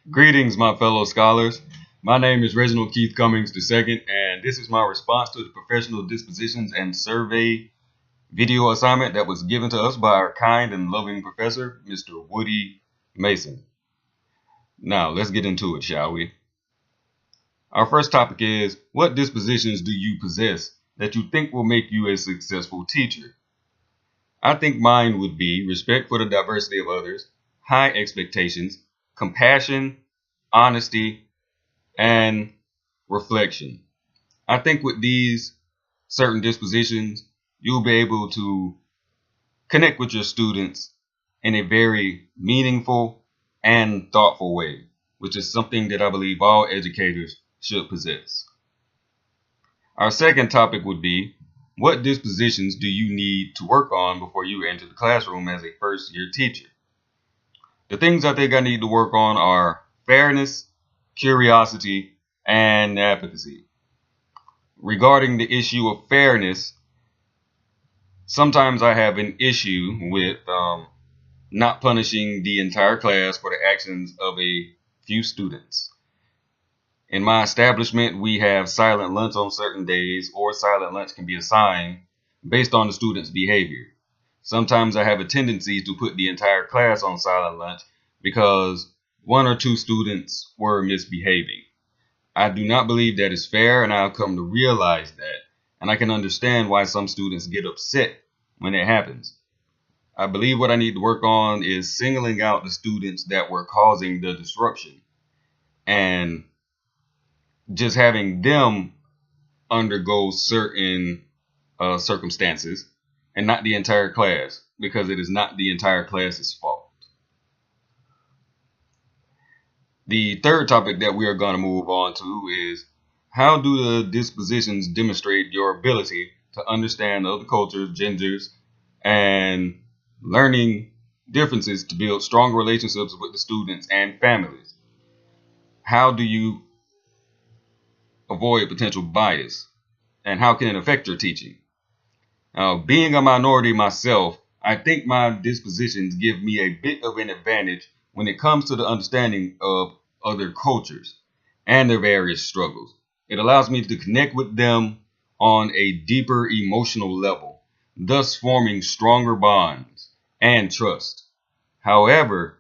Greetings, my fellow scholars. My name is Reginald Keith Cummings II, and this is my response to the professional dispositions and survey video assignment that was given to us by our kind and loving professor, Mr. Woody Mason. Now, let's get into it, shall we? Our first topic is, what dispositions do you possess that you think will make you a successful teacher? I think mine would be respect for the diversity of others, high expectations, compassion, honesty, and reflection. I think with these certain dispositions, you'll be able to connect with your students in a very meaningful and thoughtful way, which is something that I believe all educators should possess. Our second topic would be, what dispositions do you need to work on before you enter the classroom as a first-year teacher? The things I think I need to work on are fairness, curiosity, and advocacy. Regarding the issue of fairness, sometimes I have an issue with not punishing the entire class for the actions of a few students. In my establishment, we have silent lunch on certain days, or silent lunch can be assigned based on the student's behavior. Sometimes I have a tendency to put the entire class on silent lunch because one or two students were misbehaving. I do not believe that is fair, and I've come to realize that, and I can understand why some students get upset when it happens. I believe what I need to work on is singling out the students that were causing the disruption and just having them undergo certain circumstances and not the entire class, because it is not the entire class's fault. The third topic that we are going to move on to is, how do the dispositions demonstrate your ability to understand other cultures, genders, and learning differences to build strong relationships with the students and families? How do you avoid potential bias, and how can it affect your teaching? Now, being a minority myself, I think my dispositions give me a bit of an advantage when it comes to the understanding of other cultures and their various struggles. It allows me to connect with them on a deeper emotional level, thus forming stronger bonds and trust. However,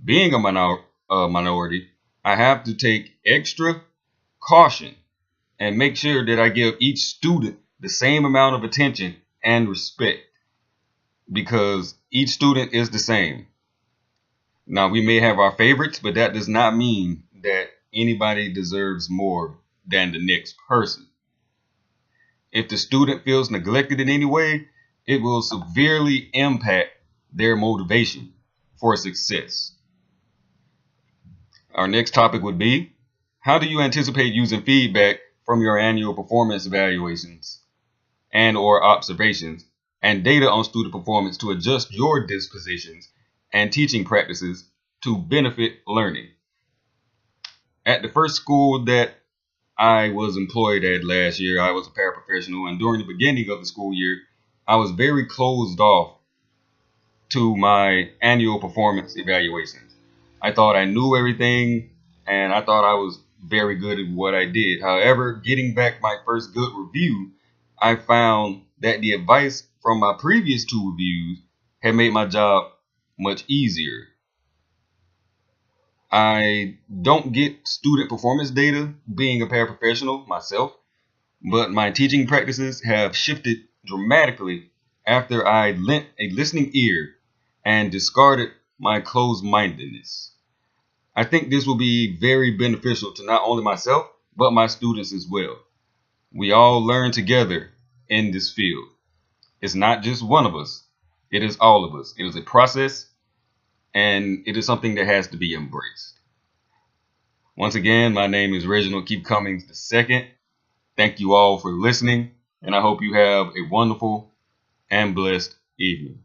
being a minority, I have to take extra caution and make sure that I give each student the same amount of attention and respect, because each student is the same. Now, we may have our favorites, but that does not mean that anybody deserves more than the next person. If the student feels neglected in any way, it will severely impact their motivation for success. Our next topic would be, how do you anticipate using feedback from your annual performance evaluations and/or observations and data on student performance to adjust your dispositions and teaching practices to benefit learning? At the first school that I was employed at last year, I was a paraprofessional, and during the beginning of the school year, I was very closed off to my annual performance evaluations. I thought I knew everything, and I thought I was very good at what I did. However, getting back my first good review, I found that the advice from my previous two reviews had made my job much easier. I don't get student performance data being a paraprofessional myself, but my teaching practices have shifted dramatically after I lent a listening ear and discarded my closed-mindedness. I think this will be very beneficial to not only myself, but my students as well. We all learn together in this field. It's not just one of us. It is all of us. It is a process, and it is something that has to be embraced. Once again, my name is Reginald Keith Cummings II. Thank you all for listening, and I hope you have a wonderful and blessed evening.